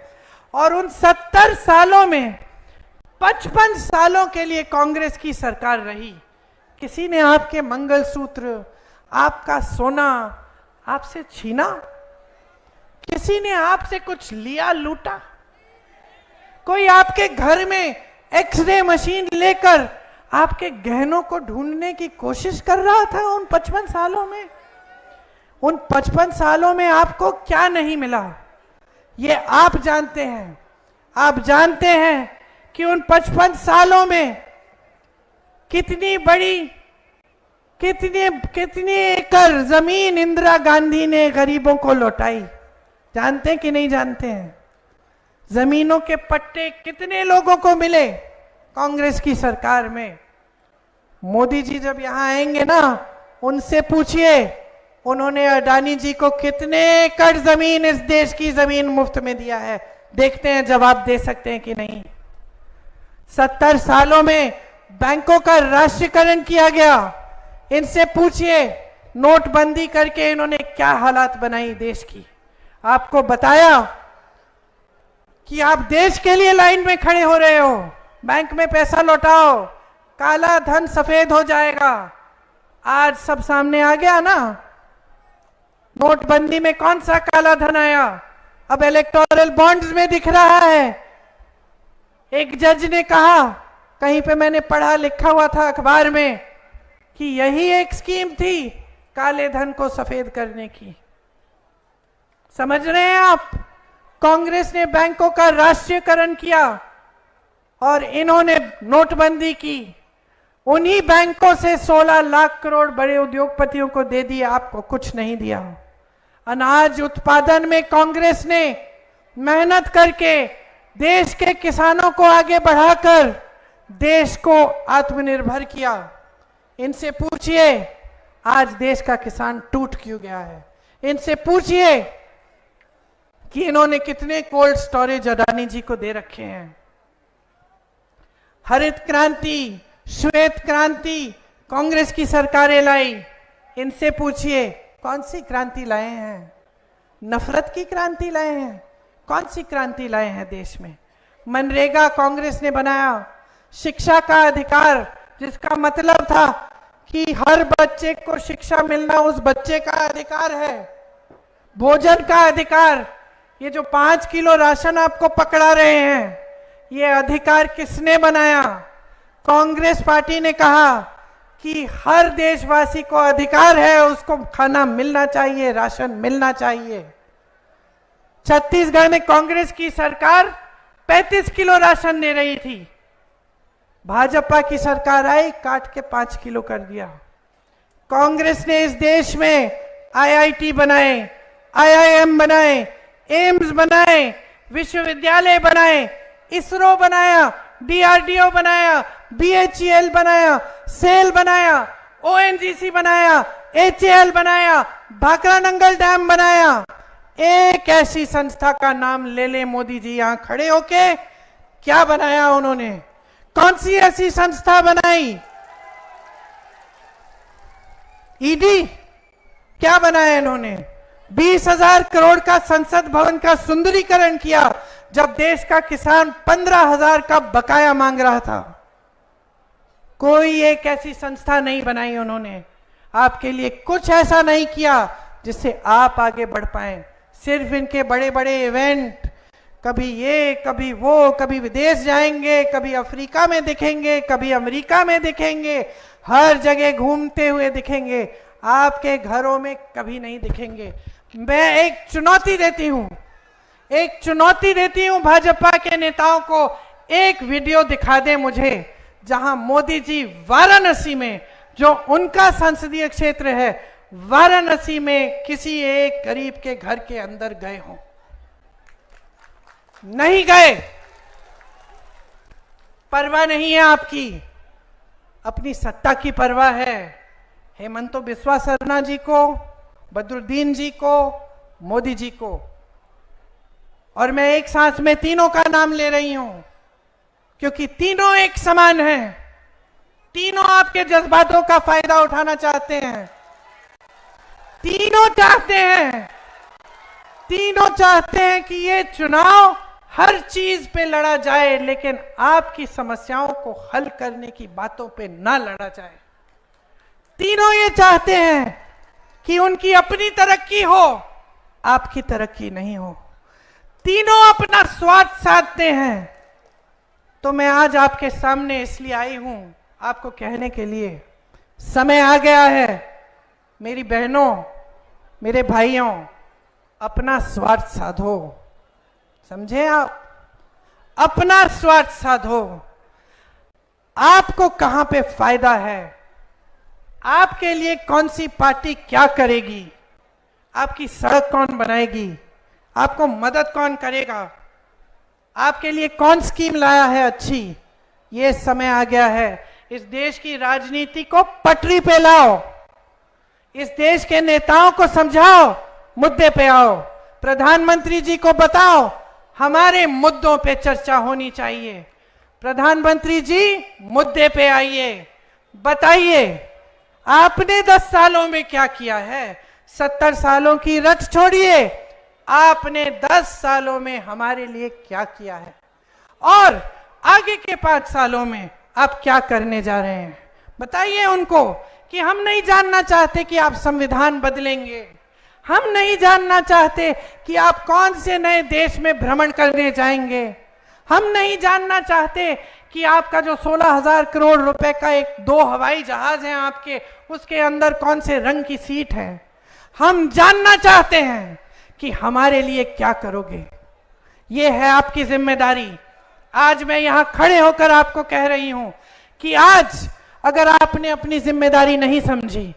और उन 70 सालों में 55 सालों के लिए कांग्रेस की सरकार रही। किसी ने आपके मंगलसूत्र, आपका सोना आपसे छीना? किसी ने आपसे कुछ लिया, लूटा? कोई आपके घर में एक्सरे मशीन लेकर आपके गहनों को ढूंढने की कोशिश कर रहा था उन 55 सालों में? उन 55 सालों में आपको क्या नहीं मिला, ये आप जानते हैं। आप जानते हैं कि उन 55 सालों में कितनी बड़ी, कितनी एकड़ जमीन इंदिरा गांधी ने गरीबों को लौटाई? जानते हैं कि नहीं जानते हैं? जमीनों के पट्टे कितने लोगों को मिले कांग्रेस की सरकार में? मोदी जी जब यहां आएंगे ना, उनसे पूछिए उन्होंने अडानी जी को कितने एकड़ जमीन, इस देश की जमीन मुफ्त में दिया है। देखते हैं जवाब दे सकते हैं कि नहीं। 70 सालों में बैंकों का राष्ट्रीयकरण किया गया। इनसे पूछिए नोटबंदी करके इन्होंने क्या हालात बनाई देश की। आपको बताया कि आप देश के लिए लाइन में खड़े हो रहे हो, बैंक में पैसा लौटाओ, काला धन सफेद हो जाएगा। आज सब सामने आ गया ना। नोटबंदी में कौन सा काला धन आया? अब इलेक्टोरल बॉन्ड्स में दिख रहा है। एक जज ने कहा, कहीं पे मैंने पढ़ा लिखा हुआ था अखबार में, कि यही एक स्कीम थी काले धन को सफेद करने की। समझ रहे हैं आप? कांग्रेस ने बैंकों का राष्ट्रीयकरण किया और इन्होंने नोटबंदी की। उन्हीं बैंकों से 16 लाख करोड़ बड़े उद्योगपतियों को दे दिया, आपको कुछ नहीं दिया। अनाज उत्पादन में कांग्रेस ने मेहनत करके देश के किसानों को आगे बढ़ाकर देश को आत्मनिर्भर किया। इनसे पूछिए आज देश का किसान टूट क्यों गया है। इनसे पूछिए कि इन्होंने कितने कोल्ड स्टोरेज अडानी जी को दे रखे हैं। हरित क्रांति, श्वेत क्रांति कांग्रेस की सरकारें लाई। इनसे पूछिए कौन सी क्रांति लाए हैं? नफरत की क्रांति लाए हैं? कौन सी क्रांति लाए हैं देश में? मनरेगा कांग्रेस ने बनाया, शिक्षा का अधिकार, जिसका मतलब था कि हर बच्चे को शिक्षा मिलना उस बच्चे का अधिकार है। भोजन का अधिकार, ये जो 5 किलो राशन आपको पकड़ा रहे हैं, ये अधिकार किसने बनाया? कांग्रेस पार्टी ने कहा कि हर देशवासी को अधिकार है, उसको खाना मिलना चाहिए, राशन मिलना चाहिए। छत्तीसगढ़ में कांग्रेस की सरकार 35 किलो राशन दे रही थी। भाजपा की सरकार आई, काट के 5 किलो कर दिया। कांग्रेस ने इस देश में आईआईटी बनाए, आईआईएम बनाए, एम्स बनाए, विश्वविद्यालय बनाए, इसरो बनाया, डीआरडीओ बनाया, बीएचईएल बनाया, सेल बनाया, ओएनजीसी बनाया, एचएएल बनाया, भाखरा नंगल डैम बनाया। एक ऐसी संस्था का नाम ले ले मोदी जी यहां खड़े होके, क्या बनाया उन्होंने? कौन सी ऐसी संस्था बनाई? ईडी क्या बनाया इन्होंने? 20,000 करोड़ का संसद भवन का सुंदरीकरण किया, जब देश का किसान 15,000 का बकाया मांग रहा था। कोई एक ऐसी संस्था नहीं बनाई उन्होंने। आपके लिए कुछ ऐसा नहीं किया जिससे आप आगे बढ़ पाए। सिर्फ इनके बड़े बड़े इवेंट, कभी ये कभी वो, कभी विदेश जाएंगे, कभी अफ्रीका में दिखेंगे, कभी अमेरिका में दिखेंगे, हर जगह घूमते हुए दिखेंगे, आपके घरों में कभी नहीं दिखेंगे। मैं एक चुनौती देती हूं, एक चुनौती देती हूं भाजपा के नेताओं को, एक वीडियो दिखा दें मुझे जहां मोदी जी वाराणसी में, जो उनका संसदीय क्षेत्र है, वाराणसी में किसी एक गरीब के घर के अंदर गए हों। नहीं गए। परवाह नहीं है आपकी, अपनी सत्ता की परवाह है। हेमंतो बिस्वा सरना जी को, बदरुद्दीन जी को, मोदी जी को, और मैं एक सांस में तीनों का नाम ले रही हूं, क्योंकि तीनों एक समान हैं। तीनों आपके जज्बातों का फायदा उठाना चाहते हैं। तीनों चाहते हैं कि ये चुनाव हर चीज पे लड़ा जाए, लेकिन आपकी समस्याओं को हल करने की बातों पे ना लड़ा जाए। तीनों ये चाहते हैं कि उनकी अपनी तरक्की हो, आपकी तरक्की नहीं हो। तीनों अपना स्वार्थ साधते हैं। तो मैं आज आपके सामने इसलिए आई हूं, आपको कहने के लिए समय आ गया है, मेरी बहनों, मेरे भाइयों, अपना स्वार्थ साधो। समझे आप? अपना स्वार्थ साधो। आपको कहां पे फायदा है, आपके लिए कौन सी पार्टी क्या करेगी, आपकी सड़क कौन बनाएगी, आपको मदद कौन करेगा, आपके लिए कौन स्कीम लाया है अच्छी, ये समय आ गया है। इस देश की राजनीति को पटरी पे लाओ, इस देश के नेताओं को समझाओ, मुद्दे पे आओ। प्रधानमंत्री जी को बताओ हमारे मुद्दों पे चर्चा होनी चाहिए। प्रधानमंत्री जी मुद्दे पे आइए, बताइए आपने 10 सालों में क्या किया है। 70 सालों की रट छोड़िए, आपने 10 सालों में हमारे लिए क्या किया है और आगे के 5 सालों में आप क्या करने जा रहे हैं। बताइए उनको कि हम नहीं जानना चाहते कि आप संविधान बदलेंगे, हम नहीं जानना चाहते कि आप कौन से नए देश में भ्रमण करने जाएंगे, हम नहीं जानना चाहते कि आपका जो 16,000 करोड़ रुपए का एक 2 हवाई जहाज है आपके, उसके अंदर कौन से रंग की सीट है। हम जानना चाहते हैं कि हमारे लिए क्या करोगे। ये है आपकी जिम्मेदारी। आज मैं यहां खड़े होकर आपको कह रही हूं कि आज अगर आपने अपनी जिम्मेदारी नहीं समझी,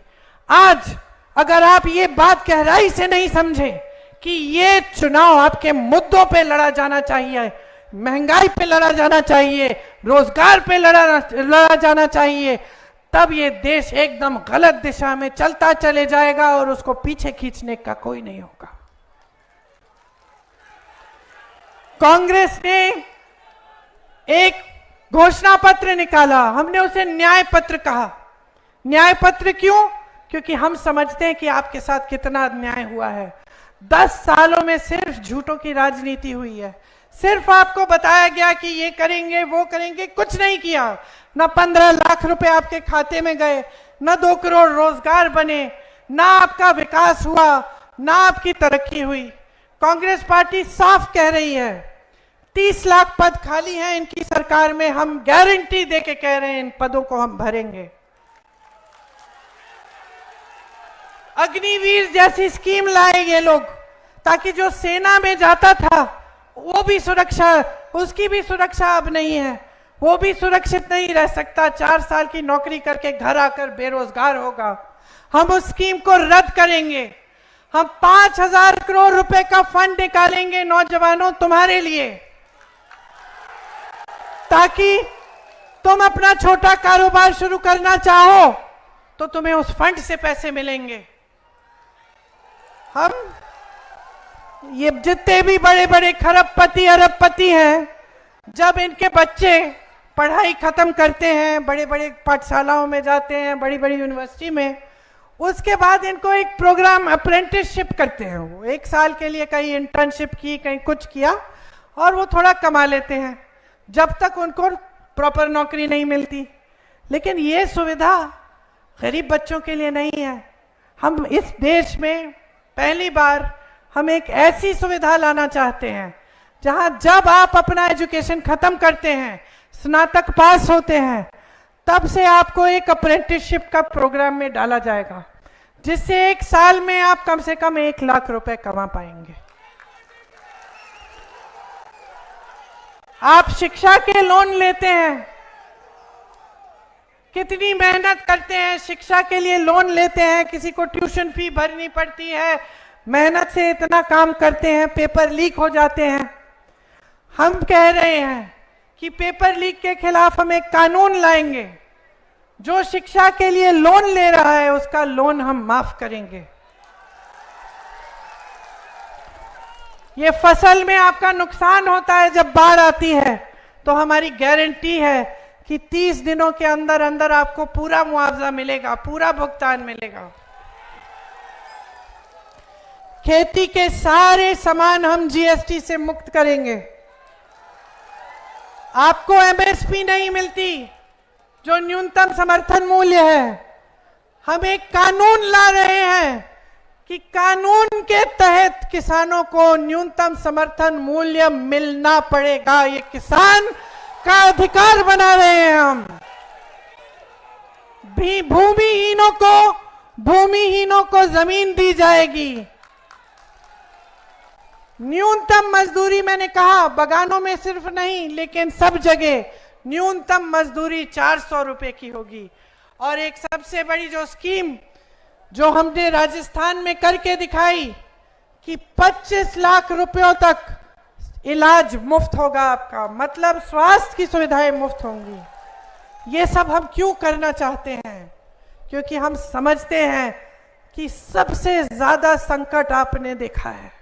आज अगर आप ये बात गहराई से नहीं समझे कि ये चुनाव आपके मुद्दों पे लड़ा जाना चाहिए, महंगाई पे लड़ा जाना चाहिए, रोजगार पे लड़ा जाना चाहिए, तब ये देश एकदम गलत दिशा में चलता चले जाएगा और उसको पीछे खींचने का कोई नहीं होगा। कांग्रेस ने एक घोषणा पत्र निकाला, हमने उसे न्याय पत्र कहा। न्याय पत्र क्यों? क्योंकि हम समझते हैं कि आपके साथ कितना अन्याय हुआ है। 10 सालों में सिर्फ झूठों की राजनीति हुई है, सिर्फ आपको बताया गया कि ये करेंगे वो करेंगे, कुछ नहीं किया। ना 15 लाख रुपए आपके खाते में गए, ना 2 करोड़ रोजगार बने, ना आपका विकास हुआ, ना आपकी तरक्की हुई। कांग्रेस पार्टी साफ कह रही है 30 लाख पद खाली हैं इनकी सरकार में, हम गारंटी देके कह रहे हैं इन पदों को हम भरेंगे। अग्निवीर जैसी स्कीम लाए ये लोग, ताकि जो सेना में जाता था वो भी सुरक्षा, उसकी भी सुरक्षा अब नहीं है, वो भी सुरक्षित नहीं रह सकता, 4 साल की नौकरी करके घर आकर बेरोजगार होगा। हम उस स्कीम को रद्द करेंगे। हम 5,000 करोड़ रुपए का फंड निकालेंगे नौजवानों तुम्हारे लिए, ताकि तुम अपना छोटा कारोबार शुरू करना चाहो तो तुम्हें उस फंड से पैसे मिलेंगे। हम ये जितने भी बड़े बड़े खरबपति अरबपति हैं, जब इनके बच्चे पढ़ाई खत्म करते हैं, बड़े बड़े पाठशालाओं में जाते हैं, बड़ी बड़ी यूनिवर्सिटी में, उसके बाद इनको एक प्रोग्राम अप्रेंटिसशिप करते हैं। वो 1 साल के लिए कहीं इंटर्नशिप की, कहीं कुछ किया और वो थोड़ा कमा लेते हैं, जब तक उनको प्रॉपर नौकरी नहीं मिलती। लेकिन ये सुविधा गरीब बच्चों के लिए नहीं है। हम इस देश में पहली बार हम एक ऐसी सुविधा लाना चाहते हैं जहां जब आप अपना एजुकेशन खत्म करते हैं, स्नातक पास होते हैं, तब से आपको एक अप्रेंटिसशिप का प्रोग्राम में डाला जाएगा, जिससे 1 साल में आप कम से कम 1 लाख रुपए कमा पाएंगे। आप शिक्षा के लोन लेते हैं, कितनी मेहनत करते हैं, शिक्षा के लिए लोन लेते हैं, किसी को ट्यूशन फी भरनी पड़ती है, मेहनत से इतना काम करते हैं, पेपर लीक हो जाते हैं। हम कह रहे हैं कि पेपर लीक के खिलाफ हम एक कानून लाएंगे, जो शिक्षा के लिए लोन ले रहा है उसका लोन हम माफ करेंगे। ये फसल में आपका नुकसान होता है जब बाढ़ आती है, तो हमारी गारंटी है कि 30 दिनों के अंदर अंदर आपको पूरा मुआवजा मिलेगा, पूरा भुगतान मिलेगा। खेती के सारे सामान हम जीएसटी से मुक्त करेंगे। आपको एमएसपी नहीं मिलती, जो न्यूनतम समर्थन मूल्य है। हम एक कानून ला रहे हैं कि कानून के तहत किसानों को न्यूनतम समर्थन मूल्य मिलना पड़ेगा। ये किसान का अधिकार बना रहे हैं हम। भी भूमिहीनों को जमीन दी जाएगी। न्यूनतम मजदूरी, मैंने कहा बगानों में सिर्फ नहीं लेकिन सब जगह न्यूनतम मजदूरी 400 रुपए की होगी। और एक सबसे बड़ी जो स्कीम जो हमने राजस्थान में करके दिखाई कि 25 लाख रुपयों तक इलाज मुफ्त होगा आपका, मतलब स्वास्थ्य की सुविधाएं मुफ्त होंगी। ये सब हम क्यों करना चाहते हैं? क्योंकि हम समझते हैं कि सबसे ज्यादा संकट आपने देखा है,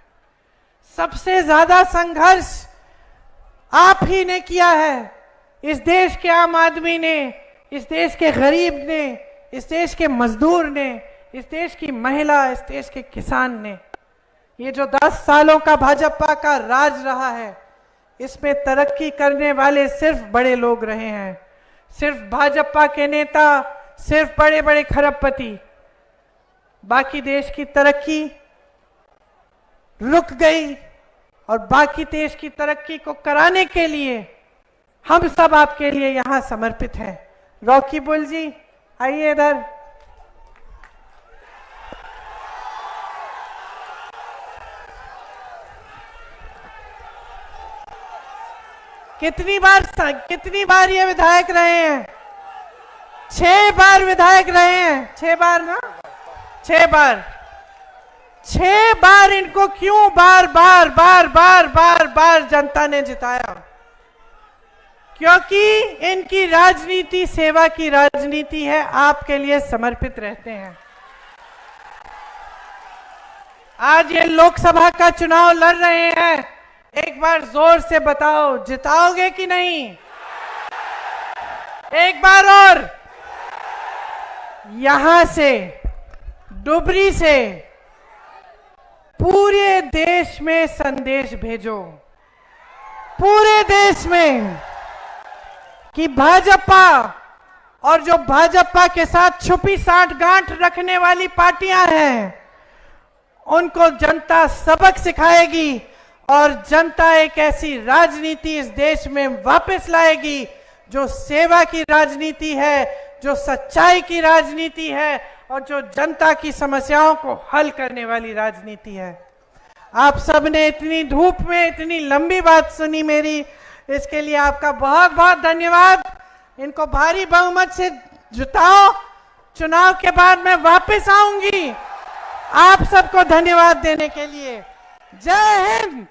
सबसे ज्यादा संघर्ष आप ही ने किया है। इस देश के आम आदमी ने, इस देश के गरीब ने, इस देश के मजदूर ने, इस देश की महिला, इस देश के किसान ने। ये जो 10 सालों का भाजपा का राज रहा है, इसमें तरक्की करने वाले सिर्फ बड़े लोग रहे हैं, सिर्फ भाजपा के नेता, सिर्फ बड़े बड़े खरबपति। बाकी देश की तरक्की रुक गई और बाकी देश की तरक्की को कराने के लिए हम सब आपके लिए यहां समर्पित हैं। रॉकी बुल जी आइए इधर। कितनी बार ये विधायक रहे हैं? 6 बार विधायक रहे हैं। 6 बार ना? 6 बार। 6 बार इनको क्यों बार बार जनता ने जिताया? क्योंकि इनकी राजनीति सेवा की राजनीति है, आपके लिए समर्पित रहते हैं। आज ये लोकसभा का चुनाव लड़ रहे हैं, एक बार जोर से बताओ जिताओगे कि नहीं? एक बार और यहां से डुबरी से पूरे देश में संदेश भेजो, पूरे देश में, कि भाजपा और जो भाजपा के साथ छुपी साठगांठ रखने वाली पार्टियां हैं, उनको जनता सबक सिखाएगी और जनता एक ऐसी राजनीति इस देश में वापस लाएगी जो सेवा की राजनीति है, जो सच्चाई की राजनीति है और जो जनता की समस्याओं को हल करने वाली राजनीति है। आप सबने इतनी धूप में इतनी लंबी बात सुनी मेरी, इसके लिए आपका बहुत बहुत धन्यवाद। इनको भारी बहुमत से जिताओ, चुनाव के बाद मैं वापस आऊंगी आप सबको धन्यवाद देने के लिए। जय हिंद।